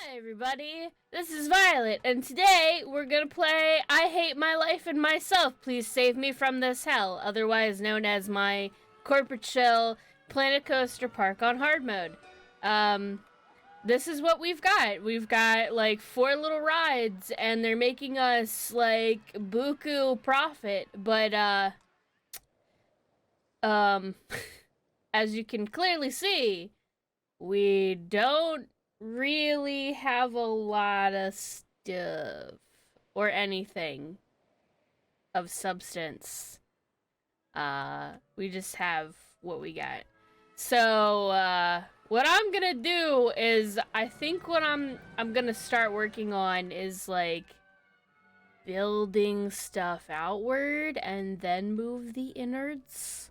Hi everybody, this is Violet, and today we're gonna play I Hate My Life and Myself, Please Save Me from This Hell, otherwise known as my corporate shell Planet Coaster Park on hard mode. This is what we've got. We've got like 4 little rides, and they're making us like buku profit, but um, as you can clearly see, we don't really have a lot of stuff or anything of substance. We just have what we got. So, what I'm gonna do is I think what I'm gonna start working on is like building stuff outward and then move the innards.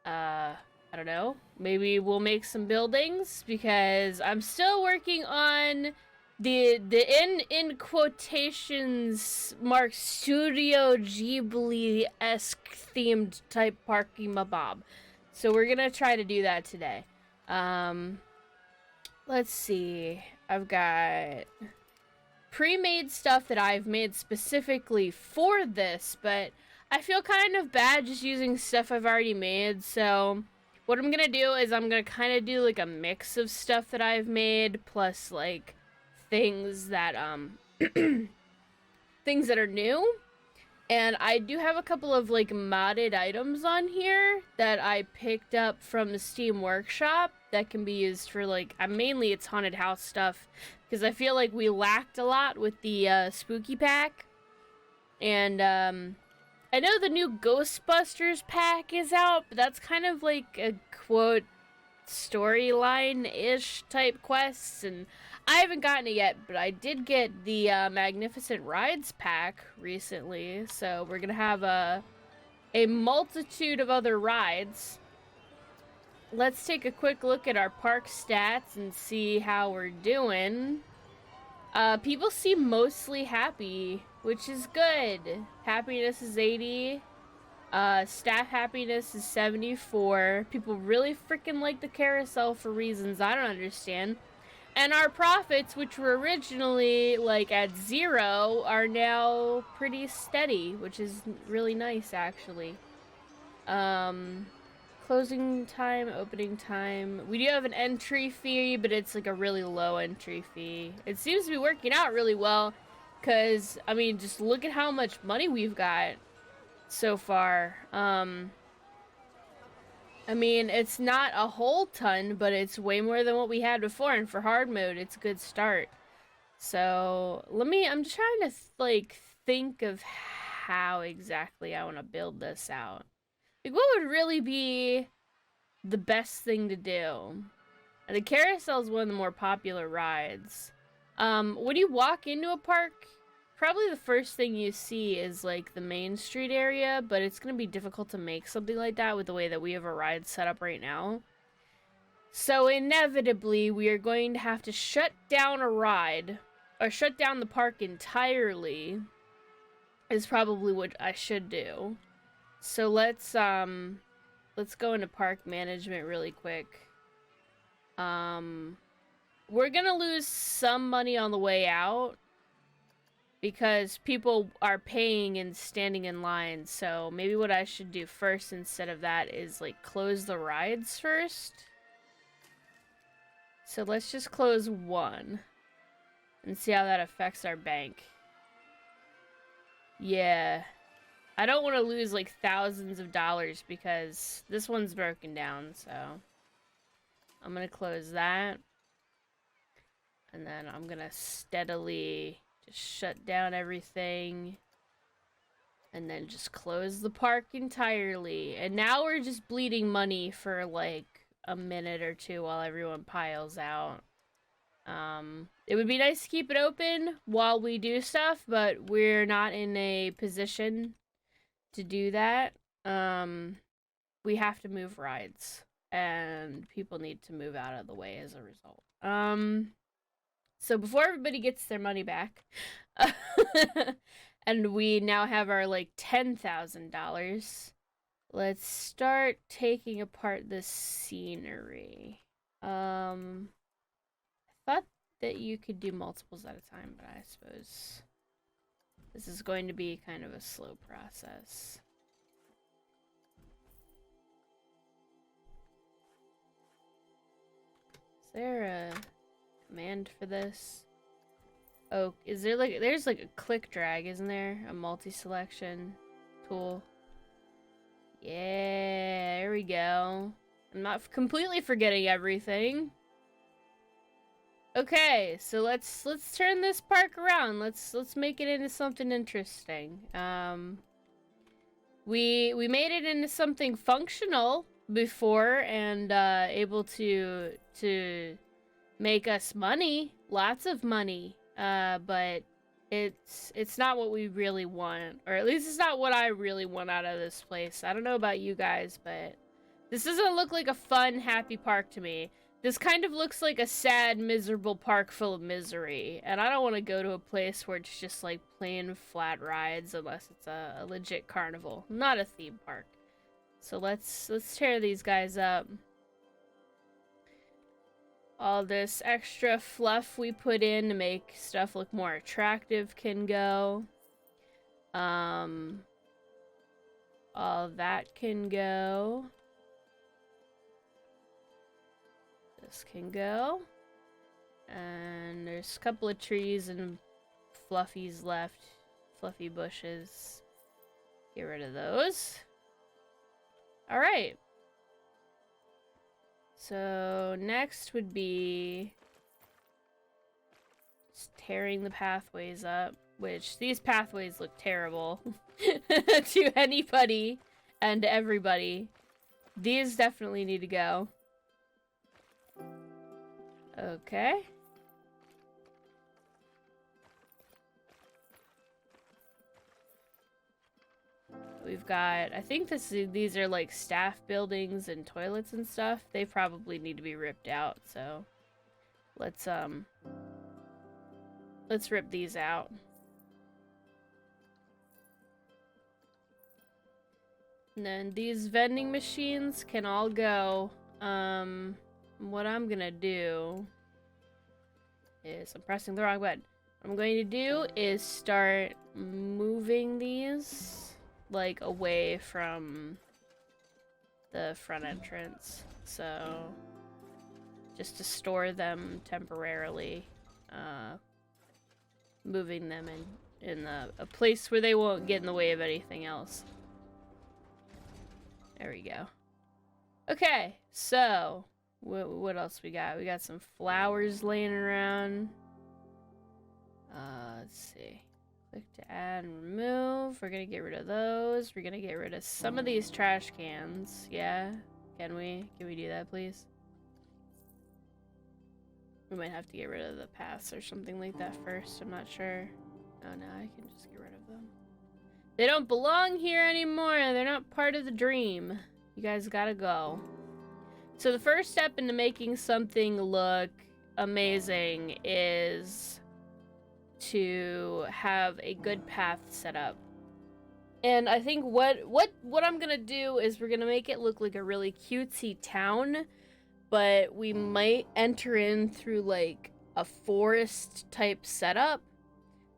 I don't know. Maybe we'll make some buildings because I'm still working on the in quotations mark Studio Ghibli esque themed type parking mabob. So we're gonna try to do that today. Let's see. I've got pre-made stuff that I've made specifically for this, but I feel kind of bad just using stuff I've already made, so what I'm gonna do is I'm gonna kind of do like a mix of stuff that I've made plus like things that things that are new. And I do have a couple of like modded items on here that I picked up from the Steam Workshop that can be used for like mainly it's haunted house stuff because I feel like we lacked a lot with the spooky pack. And I know the new Ghostbusters pack is out, but that's kind of like a quote storyline-ish type quests, and I haven't gotten it yet, but I did get the Magnificent Rides pack recently, so we're gonna have a multitude of other rides. Let's take a quick look at our park stats and see how we're doing. People seem mostly happy, which is good. Happiness is 80. Staff happiness is 74. People really freaking like the carousel for reasons I don't understand. And our profits, which were originally like at 0, are now pretty steady, which is really nice actually. Closing time, opening time. We do have an entry fee, but it's like a really low entry fee. It seems to be working out really well, because, I mean, just look at how much money we've got so far. I mean, it's not a whole ton, but it's way more than what we had before, and for hard mode, it's a good start. So, I'm trying to, like, think of how exactly I want to build this out. Like, what would really be the best thing to do? And the carousel is one of the more popular rides. When you walk into a park, probably the first thing you see is like the Main Street area, but it's gonna be difficult to make something like that with the way that we have a ride set up right now. So inevitably, we are going to have to shut down a ride, or shut down the park entirely, is probably what I should do. So let's go into park management really quick. We're gonna lose some money on the way out because people are paying and standing in line. So maybe what I should do first instead of that is like close the rides first. So let's just close one and see how that affects our bank. Yeah. I don't want to lose like thousands of dollars because this one's broken down, so I'm gonna close that. And then I'm gonna steadily just shut down everything. And then just close the park entirely. And now we're just bleeding money for like a minute or two while everyone piles out. It would be nice to keep it open while we do stuff, but we're not in a position to do that. We have to move rides, and people need to move out of the way as a result. So before everybody gets their money back, and we now have our like $10,000, let's start taking apart the scenery. I thought that you could do multiples at a time, but I suppose this is going to be kind of a slow process. Is there a command for this? Oh, is there like, there's like a click drag, isn't there? A multi-selection tool. Yeah, there we go. I'm not completely forgetting everything. Okay, so let's turn this park around. Let's make it into something interesting. We made it into something functional before and able to make us money, lots of money. But it's not what we really want, or at least it's not what I really want out of this place. I don't know about you guys, but this doesn't look like a fun, happy park to me. This kind of looks like a sad, miserable park full of misery, and I don't want to go to a place where it's just like plain flat rides unless it's a legit carnival, not a theme park. So let's tear these guys up. All this extra fluff we put in to make stuff look more attractive can go. All that can go. This can go. And there's a couple of trees and fluffies left. Fluffy bushes. Get rid of those. Alright. So next would be just tearing the pathways up, which these pathways look terrible to anybody and everybody. These definitely need to go. Okay. We've got, I think these are like staff buildings and toilets and stuff. They probably need to be ripped out, so let's rip these out. And then these vending machines can all go. What I'm gonna do is, I'm pressing the wrong button. What I'm going to do is start moving these like away from the front entrance, so just to store them temporarily, moving them in a place where they won't get in the way of anything else. There we go. Okay, so what else we got? We got some flowers laying around. Let's see. Click to add and remove. We're gonna get rid of those. We're gonna get rid of some of these trash cans. Yeah? Can we do that, please? We might have to get rid of the paths or something like that first. I'm not sure. Oh no, I can just get rid of them. They don't belong here anymore. They're not part of the dream. You guys gotta go. So the first step into making something look amazing is to have a good path set up. And I think what I'm gonna do is we're gonna make it look like a really cutesy town, but we might enter in through like a forest type setup.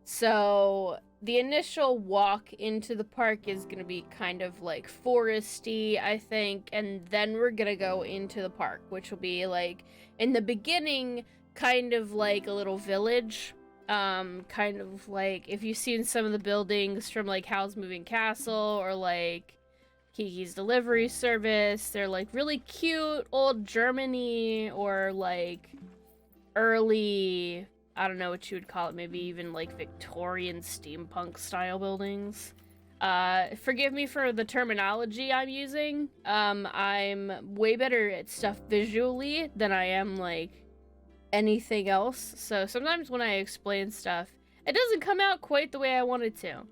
So the initial walk into the park is gonna be kind of like foresty, I think, and then we're gonna go into the park, which will be like in the beginning kind of like a little village. Kind of like if you've seen some of the buildings from like Howl's Moving Castle or like Kiki's Delivery Service, they're like really cute old Germany or like early, I don't know what you would call it, maybe even like Victorian steampunk style buildings. Forgive me for the terminology I'm using. I'm way better at stuff visually than I am like anything else, so sometimes when I explain stuff, it doesn't come out quite the way I want it to.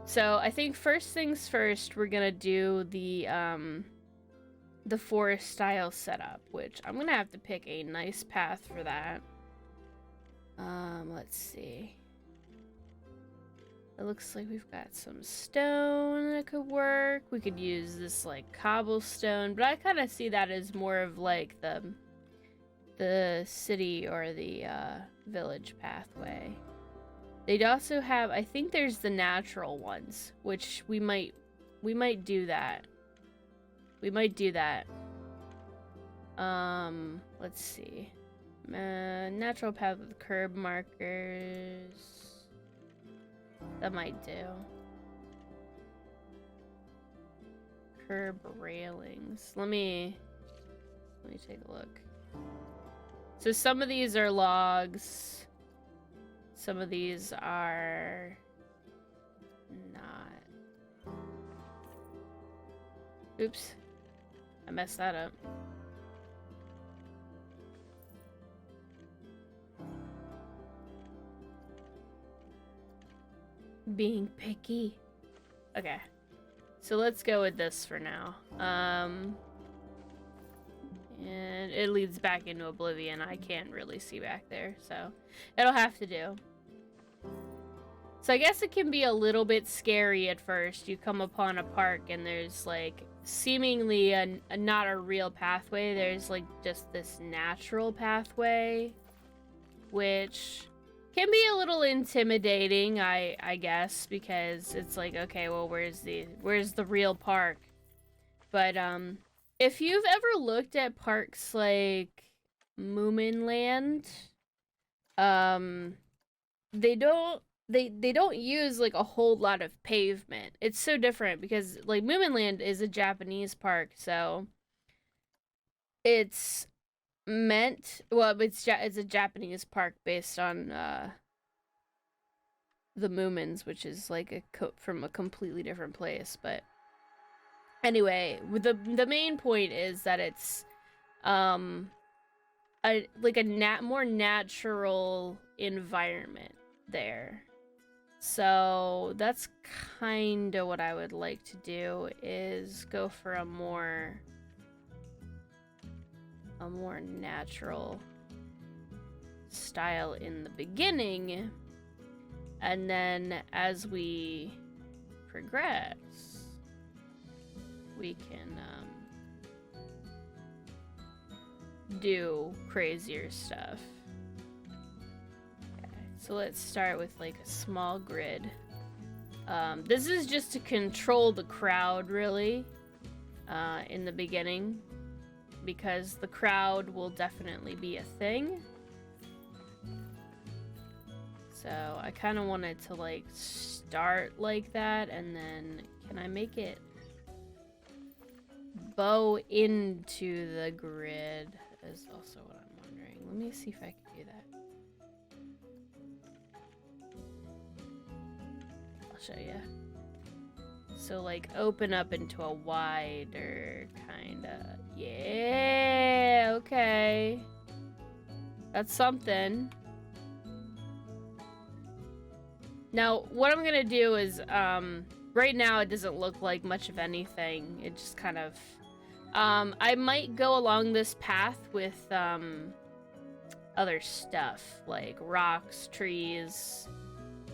So I think first things first, we're gonna do the forest style setup, which I'm gonna have to pick a nice path for that. Let's see. It looks like we've got some stone that could work. We could use this like cobblestone, but I kind of see that as more of like the city or the village pathway. They'd also have, I think there's the natural ones, which we might do that. We might do that. Let's see. Natural path with curb markers. That might do. Curb railings. Let me take a look. So some of these are logs. Some of these are not. Oops. I messed that up. Being picky. Okay. So let's go with this for now. And it leads back into Oblivion. I can't really see back there, so it'll have to do. So I guess it can be a little bit scary at first. You come upon a park and there's like seemingly not a real pathway. There's like just this natural pathway, which can be a little intimidating, I guess, because it's like, okay, well, where's the real park? But if you've ever looked at parks like Moominland, they don't use like a whole lot of pavement. It's so different because like Moominland is a Japanese park, so it's meant, well, it's a Japanese park based on the Moomins, which is like from a completely different place. But anyway, the main point is that it's like a more natural environment there. So that's kind of what I would like to do, is go for a more natural style in the beginning, and then as we progress we can do crazier stuff. Okay, so let's start with like a small grid. This is just to control the crowd, really, in the beginning, because the crowd will definitely be a thing. So I kind of wanted to like start like that, and then can I make it bow into the grid is also what I'm wondering. Let me see if I can do that. I'll show you. So like open up into a wider kind of, yeah, okay. That's something. Now, what I'm gonna do is, right now it doesn't look like much of anything. It just kind of, I might go along this path with, other stuff, like rocks, trees.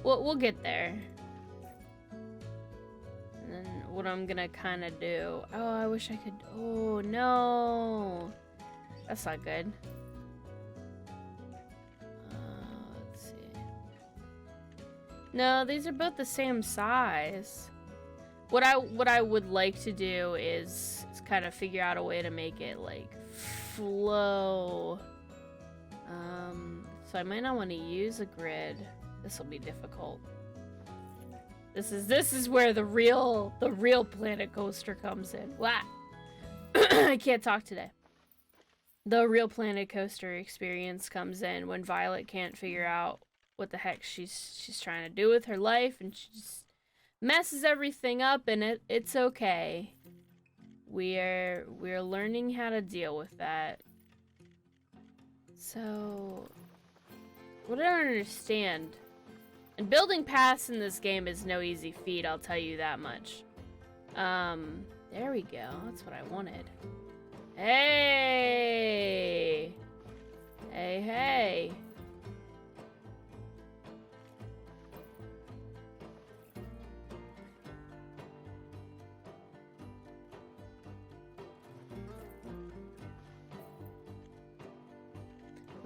We'll get there. And then what I'm gonna kind of do, oh, I wish I could, oh no. That's not good. Let's see. No, these are both the same size. What I would like to do is kind of figure out a way to make it like flow. So I might not want to use a grid. This will be difficult. This is where the real Planet Coaster comes in. Wow. I can't talk today. The real Planet Coaster experience comes in when Violet can't figure out what the heck she's trying to do with her life, and she just messes everything up, and it's okay. We're learning how to deal with that. So what I don't understand, and building paths in this game is no easy feat, I'll tell you that much. There we go. That's what I wanted. Hey! Hey, hey.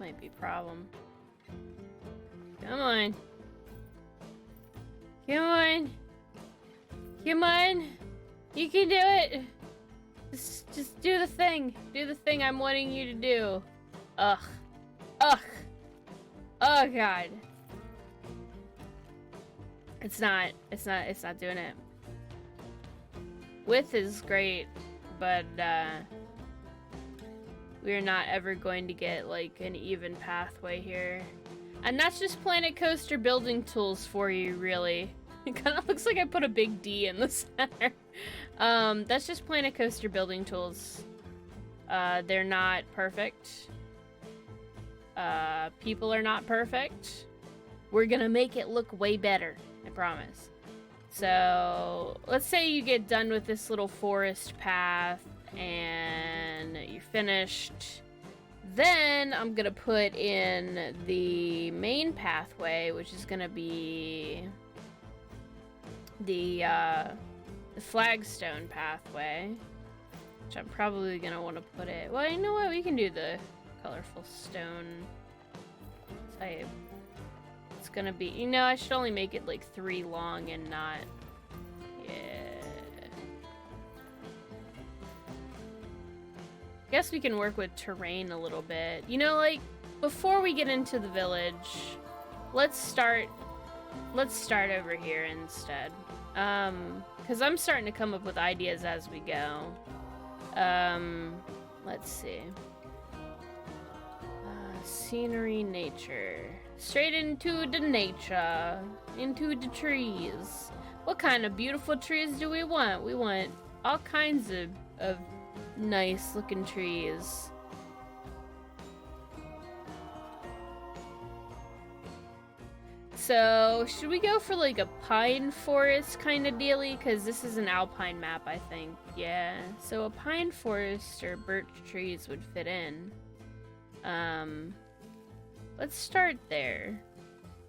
might be a problem. Come on. Come on. Come on. You can do it. Just do the thing. Do the thing I'm wanting you to do. Ugh. Ugh. Oh god. It's not doing it. Width is great, but we're not ever going to get like an even pathway here. And that's just Planet Coaster building tools for you, really. It kind of looks like I put a big D in the center. That's just Planet Coaster building tools. They're not perfect. People are not perfect. We're gonna make it look way better, I promise. So, let's say you get done with this little forest path and you're finished. Then I'm gonna put in the main pathway, which is gonna be the flagstone pathway, which I'm probably gonna want to put it. Well, you know what? We can do the colorful stone type. It's gonna be, you know, I should only make it like 3 long and not, yeah. Guess we can work with terrain a little bit. You know, like, before we get into the village, let's start over here instead. Because I'm starting to come up with ideas as we go. Let's see. Scenery, nature. Straight into the nature. Into the trees. What kind of beautiful trees do we want? We want all kinds of nice looking trees. So, should we go for like a pine forest kind of dealy? Because this is an alpine map, I think. Yeah. So a pine forest or birch trees would fit in. Let's start there.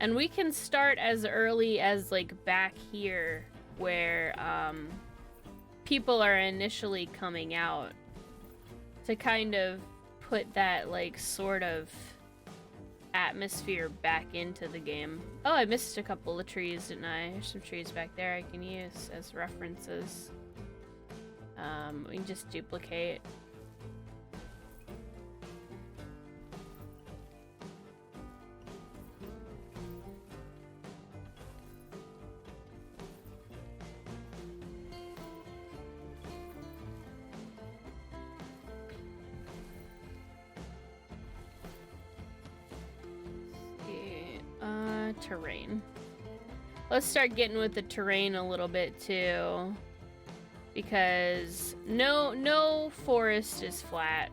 And we can start as early as like back here where people are initially coming out to kind of put that like sort of atmosphere back into the game. Oh, I missed a couple of trees, didn't I? There's some trees back there I can use as references. We can just duplicate. Terrain. Let's start getting with the terrain a little bit too, because no forest is flat.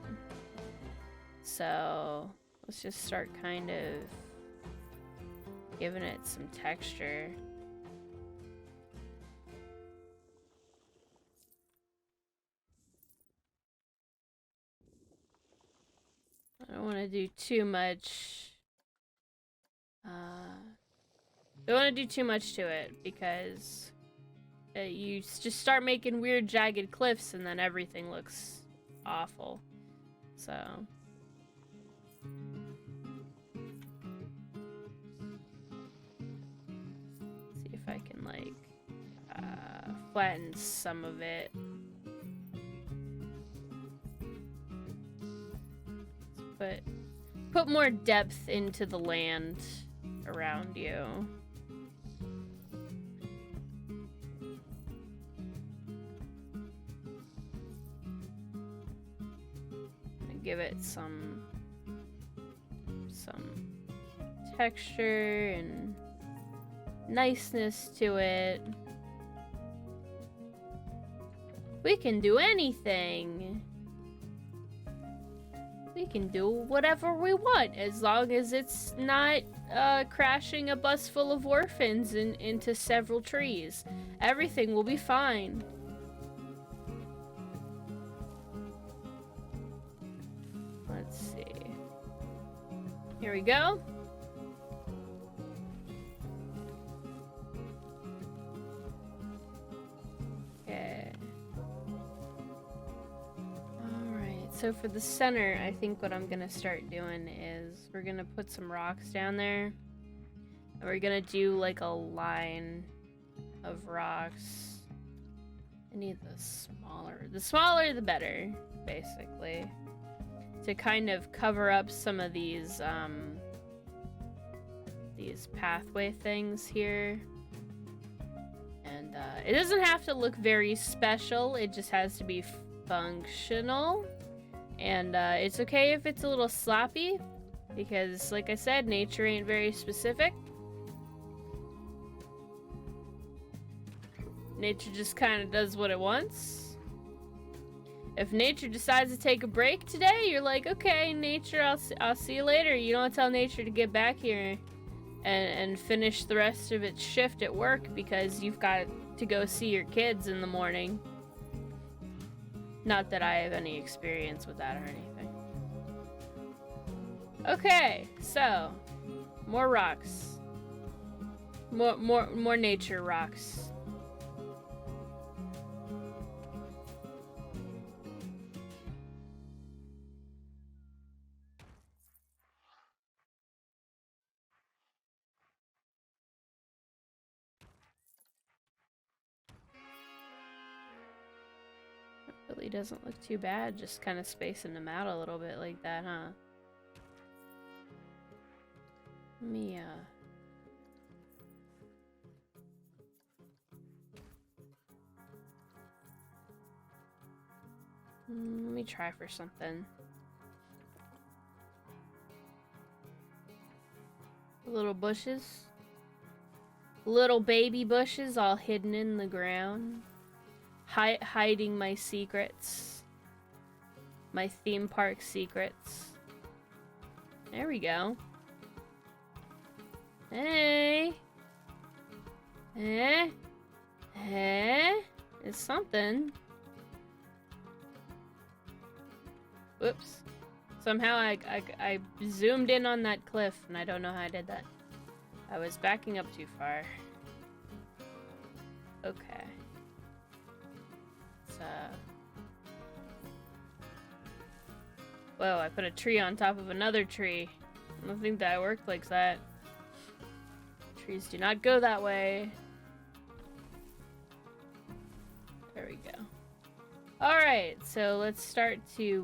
So let's just start kind of giving it some texture. I don't want to do too much. Don't want to do too much to it because you just start making weird jagged cliffs and then everything looks awful. So see if I can like flatten some of it. Put more depth into the land around you. And give it some texture and niceness to it. We can do anything. We can do whatever we want as long as it's not crashing a bus full of orphans into several trees. Everything will be fine. Let's see. Here we go. Okay. Alright, so for the center, I think what I'm gonna start doing is we're gonna put some rocks down there. And we're gonna do like a line of rocks. I need the smaller the better, basically. To kind of cover up some of these pathway things here. And it doesn't have to look very special, it just has to be functional. And it's okay if it's a little sloppy, because like I said, nature ain't very specific. Nature just kind of does what it wants. If nature decides to take a break today, you're like, okay, nature, I'll see you later. You don't tell nature to get back here and finish the rest of its shift at work because you've got to go see your kids in the morning. Not that I have any experience with that or anything. Okay, so more rocks. More nature rocks. Really doesn't look too bad, just kind of spacing them out a little bit like that, huh? Let me try for something. Little bushes. Little baby bushes all hidden in the ground. Hiding my secrets. My theme park secrets. There we go. Hey. It's something. Whoops. Somehow I zoomed in on that cliff and I don't know how I did that. I was backing up too far. Okay. Whoa, I put a tree on top of another tree. I don't think that worked like that. Trees do not go that way. There we go. Alright, so let's start to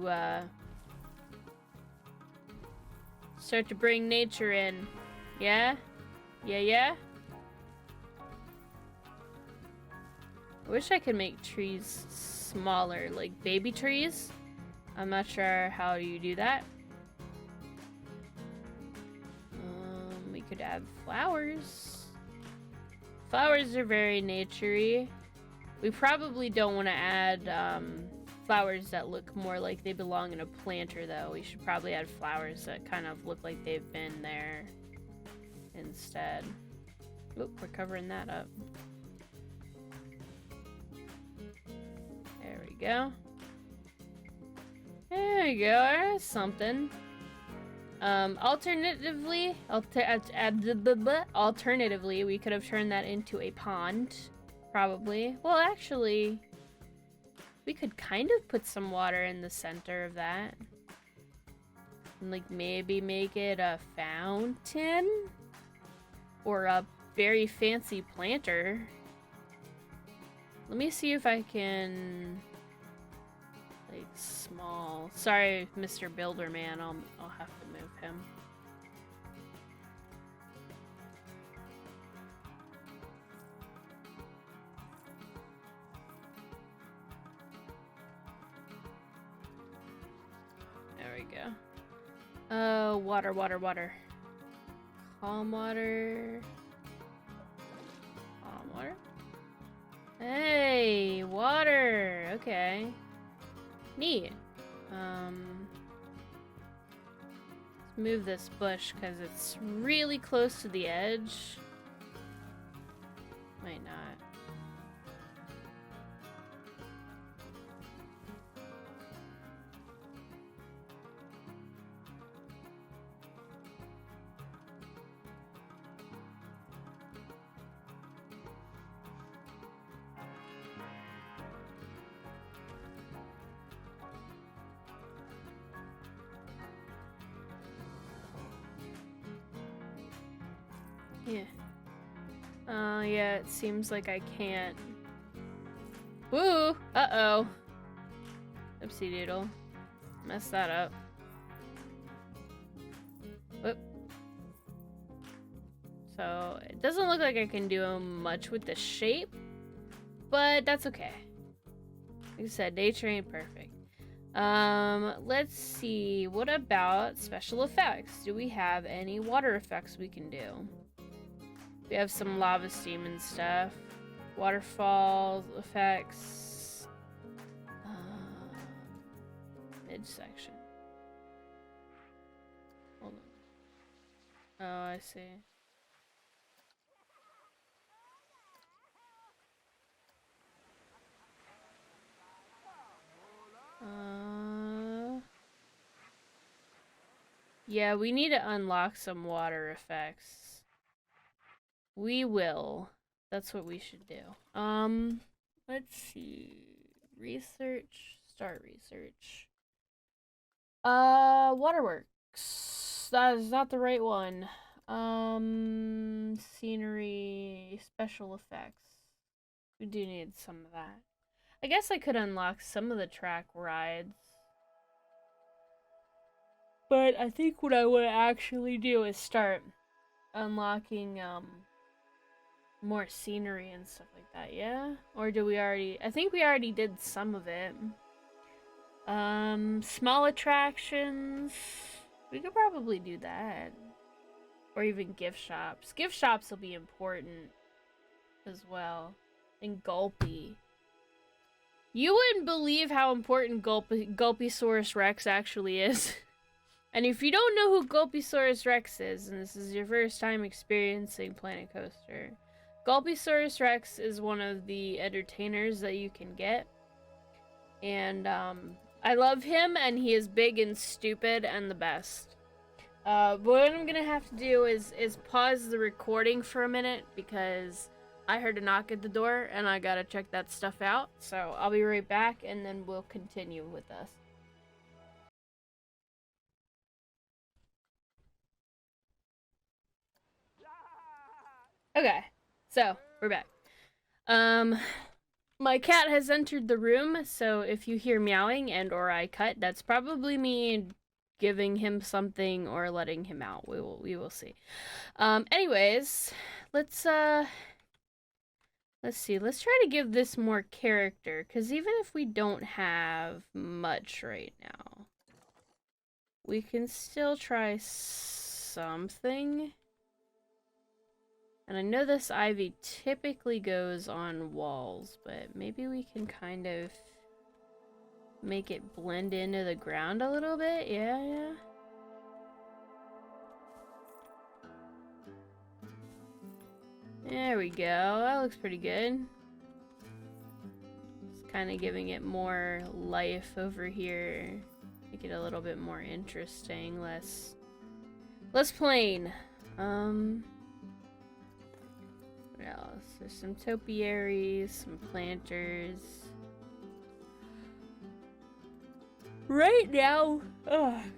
bring nature in. Yeah? Yeah? I wish I could make trees smaller, like baby trees. I'm not sure how you do that. We could add flowers. Flowers are very naturey. We probably don't want to add flowers that look more like they belong in a planter, though. We should probably add flowers that kind of look like they've been there instead. Oop, we're covering that up. There we go. There we go. There's something. Alternatively, we could have turned that into a pond, probably. Well, actually, we could kind of put some water in the center of that. And, like, maybe make it a fountain? Or a very fancy planter. Let me see if I can... like, small... Sorry, Mr. Builder Man, I'll have to move him. There we go. Water. Calm water. Calm water. Hey, water. Okay. Neat. Let's move this bush because it's really close to the edge. Might not. Yeah. Yeah, it seems like I can't. Woo! Uh-oh. Oopsie doodle. Messed that up. Whoop. So, it doesn't look like I can do much with the shape, but that's okay. Like I said, nature ain't perfect. Let's see. What about special effects? Do we have any water effects we can do? We have some lava steam and stuff. Waterfall effects. Midsection. Hold on. Oh, I see. Yeah, we need to unlock some water effects. We will. That's what we should do. Let's see. Research. Start research. Waterworks. That is not the right one. Scenery, special effects. We do need some of that. I guess I could unlock some of the track rides. But I think what I want to actually do is start unlocking, more scenery and stuff like that, yeah? Or do we already... I think we already did some of it. Small attractions. We could probably do that. Or even gift shops. Gift shops will be important as well. And Gulpy. You wouldn't believe how important Gulpysaurus Rex actually is. And if you don't know who Gulpysaurus Rex is, and this is your first time experiencing Planet Coaster, Gulpysaurus Rex is one of the entertainers that you can get. And, I love him, and he is big and stupid and the best. What I'm gonna have to do is pause the recording for a minute, because I heard a knock at the door, and I gotta check that stuff out. So I'll be right back, and then we'll continue with this. Okay, so we're back. My cat has entered the room, so if you hear meowing and or I cut, that's probably me giving him something or letting him out. We will see. Anyways, let's see. Let's try to give this more character, because even if we don't have much right now, we can still try something. And I know this ivy typically goes on walls, but maybe we can kind of make it blend into the ground a little bit. Yeah. There we go. That looks pretty good. It's kind of giving it more life over here. Make it a little bit more interesting, less plain. What else? There's some topiaries, some planters. Right now,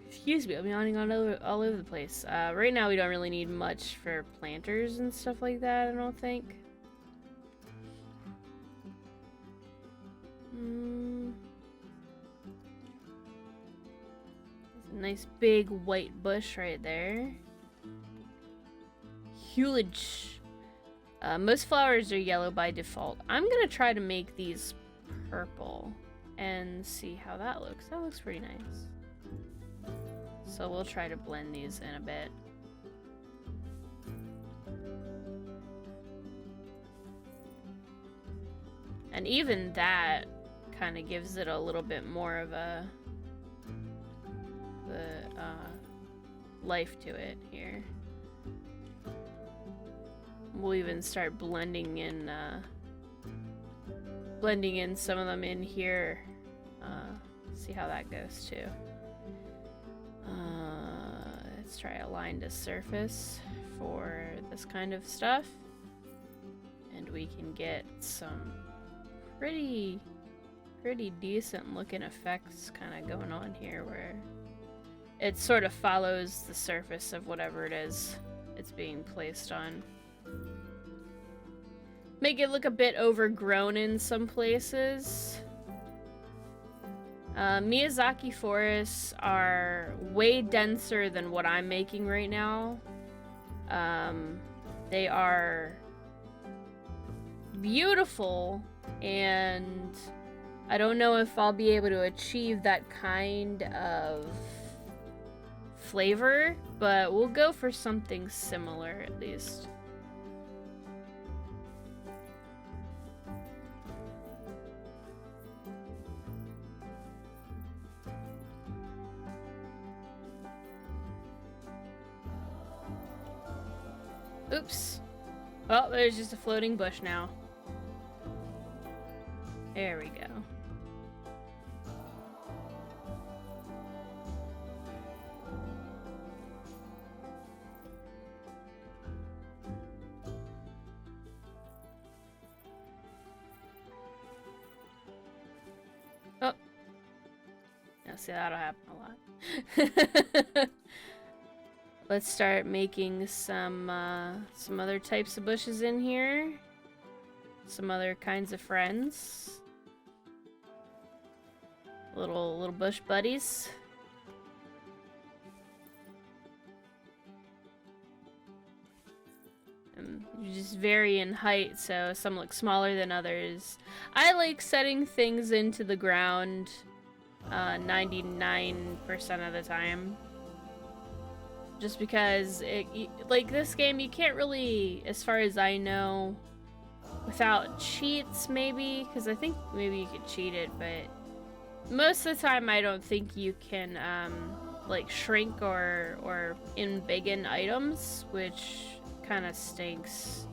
excuse me, I'm yawning all over the place. Right now we don't really need much for planters and stuff like that, I don't think. There's a nice big white bush right there. Huge. Most flowers are yellow by default. I'm gonna try to make these purple and see how that looks. That looks pretty nice. So we'll try to blend these in a bit. And even that kind of gives it a little bit more of a life to it here. We'll even start blending in some of them in here. See how that goes too. Let's try align to surface for this kind of stuff, and we can get some pretty decent looking effects kind of going on here, where it sort of follows the surface of whatever it is it's being placed on. Make it look a bit overgrown in some places. Miyazaki forests are way denser than what I'm making right now. They are beautiful, and I don't know if I'll be able to achieve that kind of flavor, but we'll go for something similar at least. Oops. Well, there's just a floating bush now. There we go. Oh. Now see, that'll happen a lot. Let's start making some other types of bushes in here. Some other kinds of friends. Little bush buddies. You just vary in height, so some look smaller than others. I like setting things into the ground 99% of the time. Just because, like this game, you can't really, as far as I know, without cheats maybe, because I think maybe you could cheat it, but most of the time I don't think you can, like, shrink or embiggen items, which kind of stinks.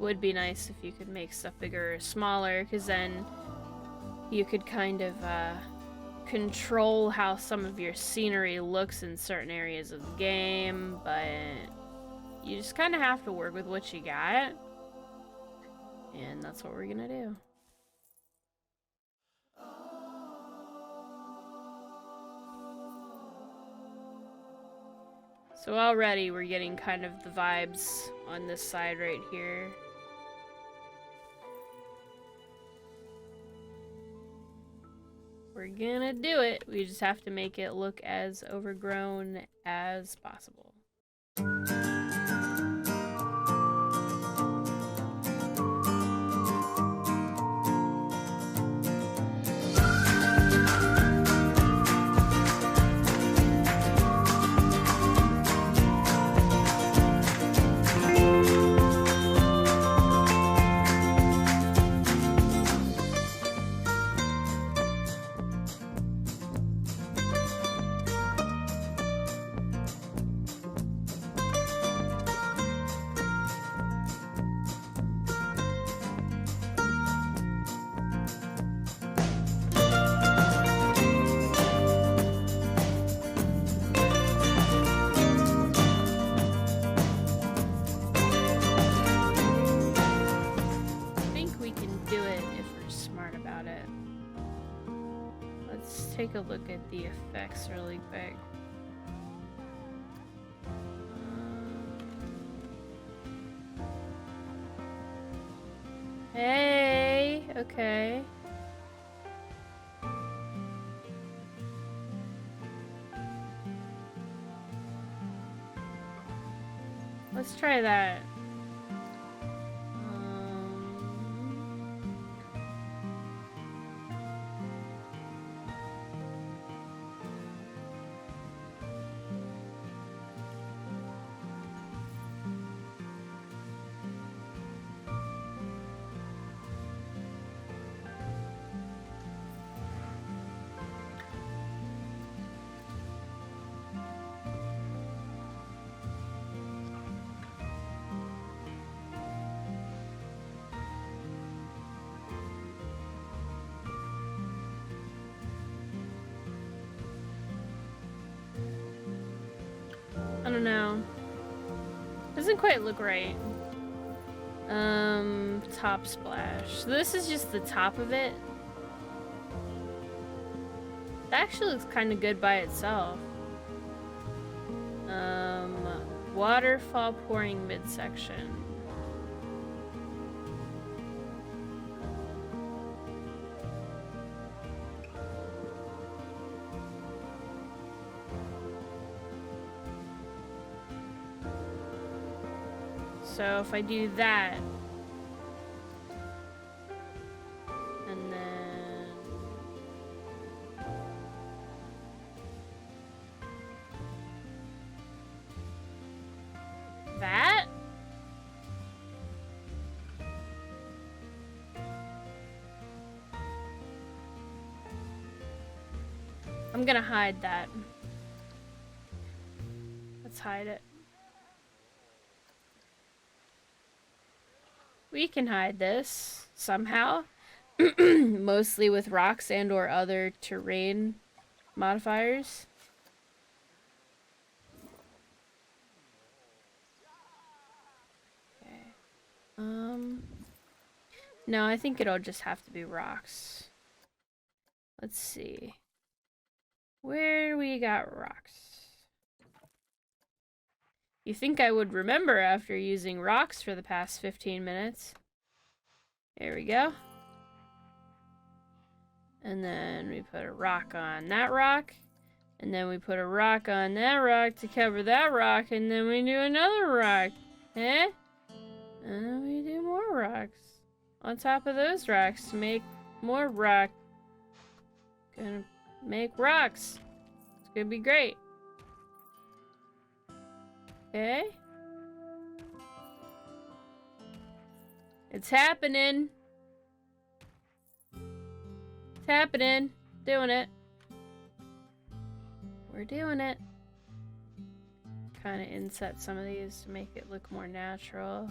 Would be nice if you could make stuff bigger or smaller, because then you could kind of, control how some of your scenery looks in certain areas of the game, but you just kind of have to work with what you got, and that's what we're gonna do. So already we're getting kind of the vibes on this side right here. We're gonna do it. We just have to make it look as overgrown as possible. Take a look at the effects really quick. Hey, okay. Let's try that. I don't know. Doesn't quite look right. Top splash. So this is just the top of it. That actually looks kind of good by itself. Waterfall pouring midsection. So if I do that, and then that, I'm gonna hide that. Let's hide it. We can hide this somehow, mostly with rocks and or other terrain modifiers. Okay. No, I think it'll just have to be rocks. Let's see. Where we got rocks? You think I would remember after using rocks for the past 15 minutes. There we go. And then we put a rock on that rock. And then we put a rock on that rock to cover that rock. And then we do another rock. Eh? And then we do more rocks. On top of those rocks to make more rock. Gonna make rocks. It's gonna be great. Okay. It's happening. It's happening. Doing it. We're doing it. Kind of inset some of these to make it look more natural.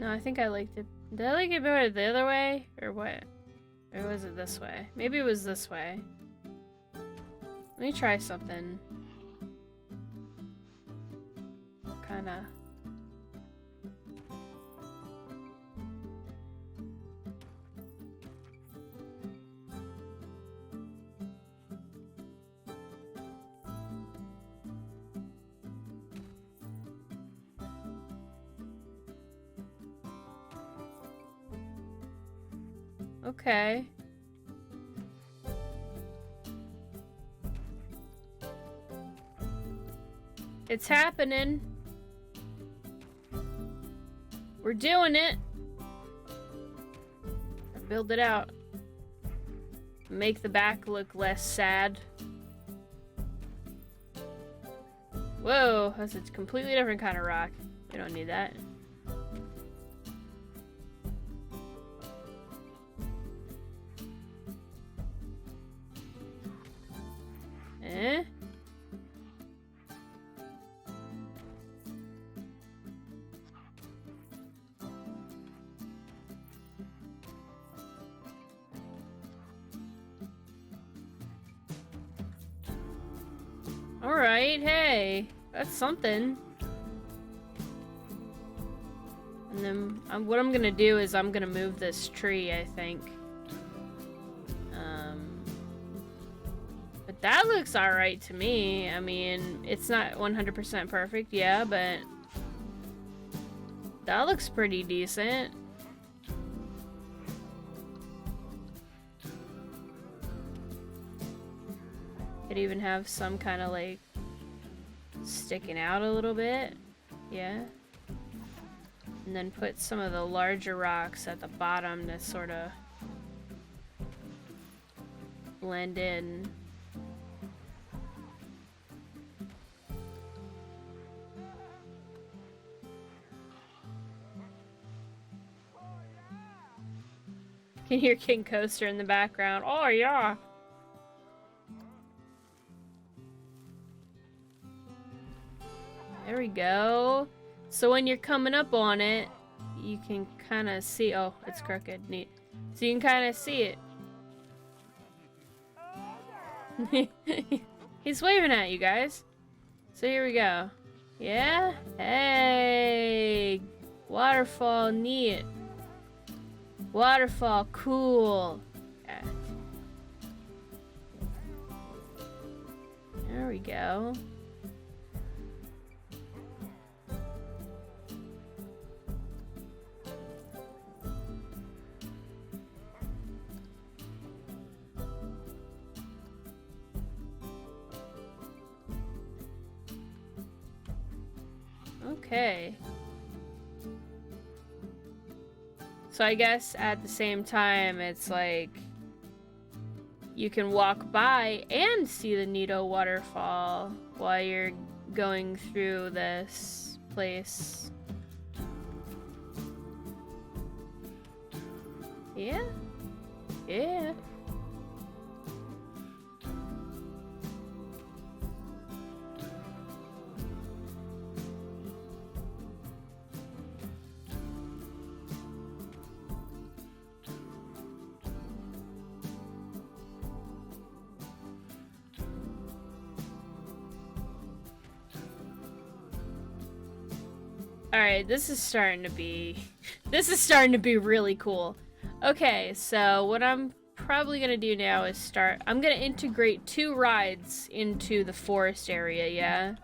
No, I think I liked it. Did I like it better the other way? Or what? Or was it this way? Maybe it was this way. Let me try something. Kinda. Okay. It's happening. We're doing it. Build it out. Make the back look less sad. Whoa, that's a completely different kind of rock. We don't need that. Eh? Alright, hey. That's something. And then what I'm gonna do is I'm gonna move this tree, I think. But that looks alright to me. I mean, it's not 100% perfect, yeah, but that looks pretty decent. Could even have some kind of like sticking out a little bit. Yeah. And then put some of the larger rocks at the bottom to sort of blend in. You can hear King Coaster in the background. Oh yeah. There we go. So when you're coming up on it, you can kind of see. Oh, it's crooked. Neat. So you can kind of see it. He's waving at you guys. So here we go. Yeah? Hey! Waterfall, neat. Waterfall, cool. Okay. There we go. Okay. So I guess at the same time, it's like you can walk by and see the Nito waterfall while you're going through this place. Yeah. Yeah. Alright, this is starting to be really cool. Okay, so what I'm probably gonna do now is I'm gonna integrate 2 rides into the forest area, yeah?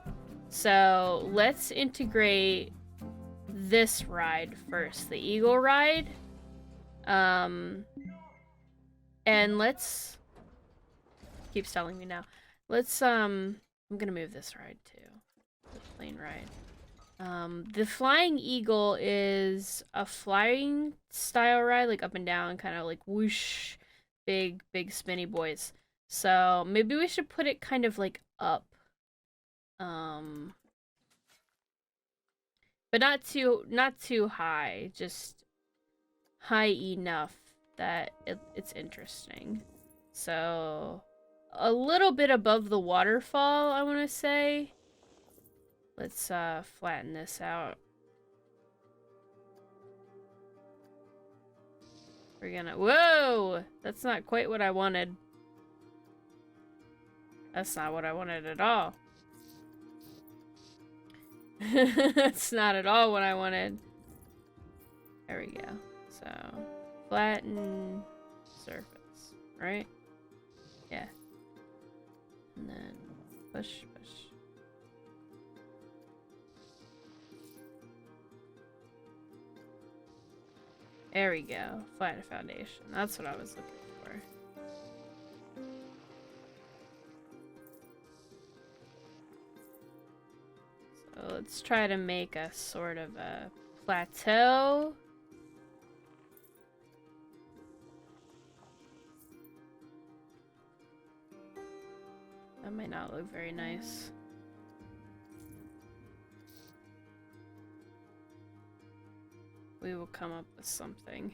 So let's integrate this ride first, the Eagle ride. And let's keeps telling me now. Let's I'm gonna move this ride too. The plane ride. The Flying Eagle is a flying style ride, like up and down, kind of like whoosh, big spinny boys. So maybe we should put it kind of like up. But not too high, just high enough that it's interesting. So a little bit above the waterfall, I want to say. Let's flatten this out. We're gonna... Whoa! That's not quite what I wanted. That's not what I wanted at all. That's not at all what I wanted. There we go. So, flatten surface, right? Yeah. And then push. There we go. Flatten foundation. That's what I was looking for. So let's try to make a sort of a plateau. That might not look very nice. We will come up with something.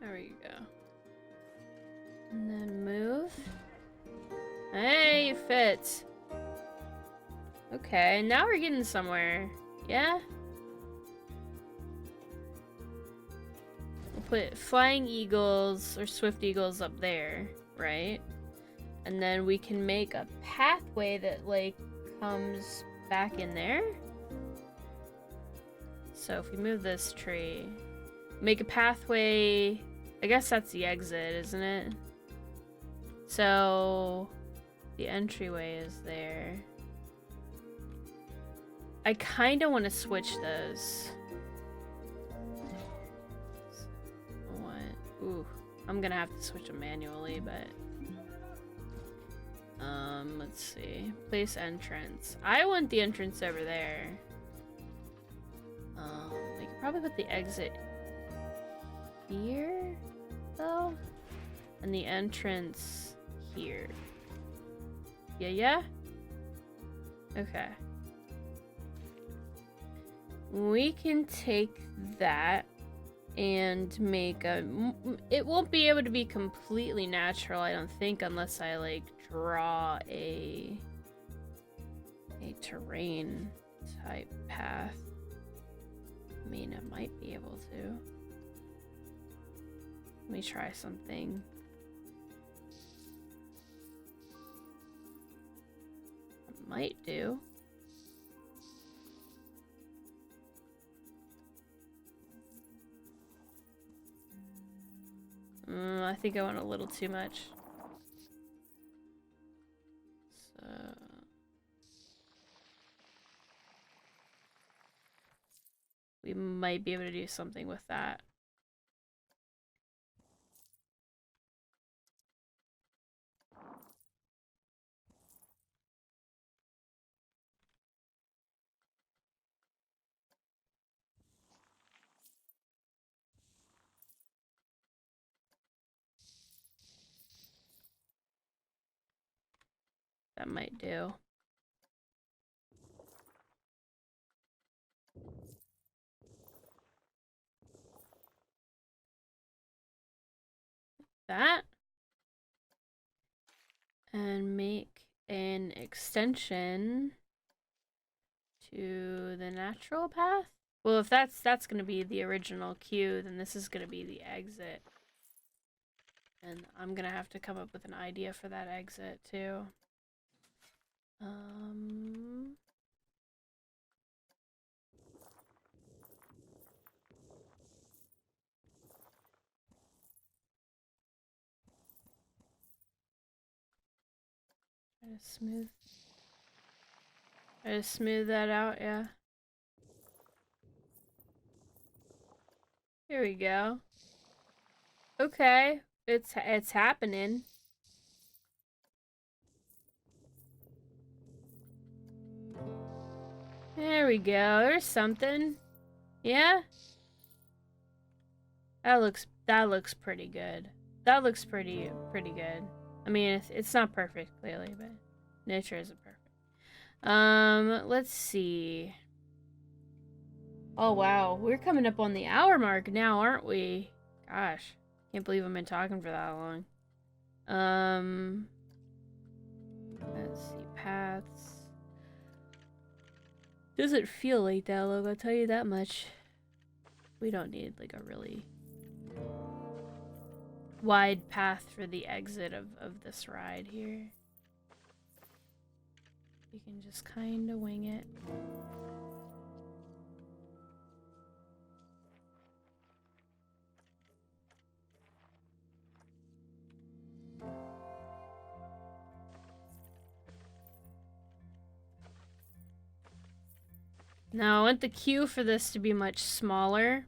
There we go. And then move. Hey, it fits. Okay, now we're getting somewhere. Yeah? Put Flying Eagles or Swift Eagles up there, right? And then we can make a pathway that like comes back in there. So if we move this tree, make a pathway, I guess that's the exit, isn't it? So the entryway is there. I kind of want to switch those. Ooh, I'm gonna have to switch them manually, but let's see. Place entrance. I want the entrance over there. We could probably put the exit here, though, and the entrance here. Yeah? Okay. We can take that and make a... It won't be able to be completely natural, I don't think, unless I, like, draw a terrain type path. I mean, I might be able to. Let me try something. I might do. I think I went a little too much. So... we might be able to do something with that. That might do. That. And make an extension to the natural path. Well, if that's going to be the original queue, then this is going to be the exit. And I'm going to have to come up with an idea for that exit, too. Try to smooth that out, yeah. Here we go. Okay, it's happening. There we go. There's something. Yeah. That looks pretty good. That looks pretty good. I mean, it's not perfect, clearly, but nature isn't perfect. Let's see. Oh, wow. We're coming up on the hour mark now, aren't we? Gosh. Can't believe I've been talking for that long. Let's see. Paths. Doesn't feel like that, look, I'll tell you that much. We don't need, like, a really wide path for the exit of this ride here. You can just kind of wing it. Now, I want the queue for this to be much smaller.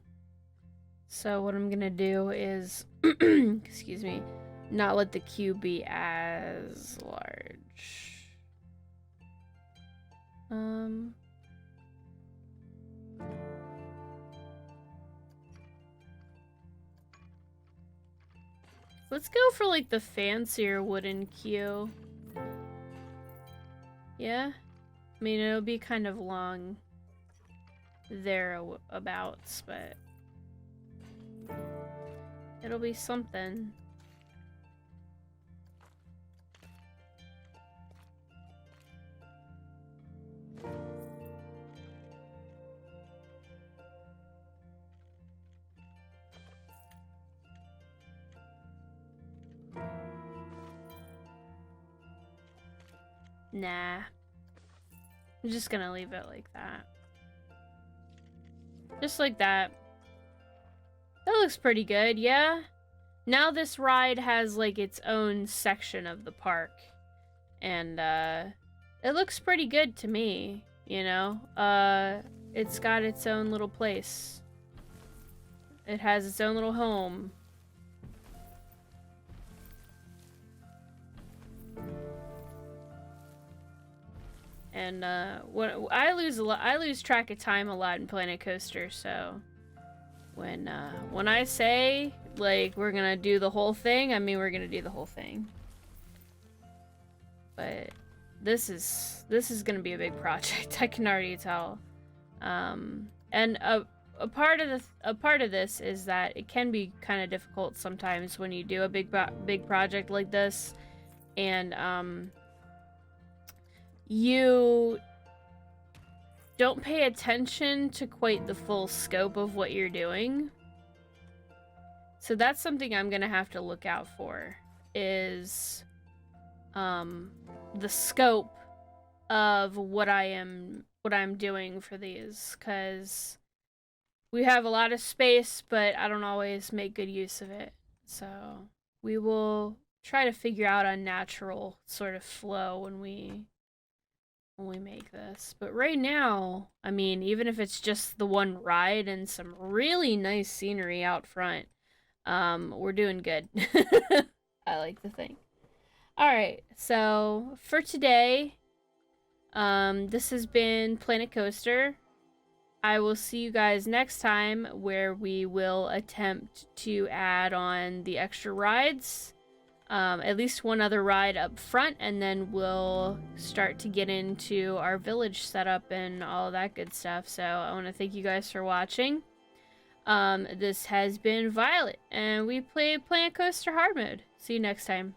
So what I'm gonna do is, excuse me, not let the queue be as large. Let's go for like the fancier wooden queue. Yeah? I mean, it'll be kind of long thereabouts, but it'll be something. Nah. I'm just gonna leave it like that. Just like that. That looks pretty good, yeah? Now this ride has, like, its own section of the park. And, it looks pretty good to me, you know? It's got its own little place. It has its own little home. And I lose track of time a lot in Planet Coaster, so when I say like we're gonna do the whole thing, I mean we're gonna do the whole thing. But this is gonna be a big project, I can already tell. And a part of this is that it can be kind of difficult sometimes when you do a big project like this. and you don't pay attention to quite the full scope of what you're doing. So that's something I'm gonna have to look out for, is the scope of what I'm doing for these, because we have a lot of space, but I don't always make good use of it. So we will try to figure out a natural sort of flow when we make this. But right now, I mean, even if it's just the one ride and some really nice scenery out front, we're doing good. I like to think. Alright, so for today, this has been Planet Coaster. I will see you guys next time, where we will attempt to add on the extra rides. At least one other ride up front, and then we'll start to get into our village setup and all that good stuff. So I want to thank you guys for watching. This has been Violet, and we played Planet Coaster Hard Mode. See you next time.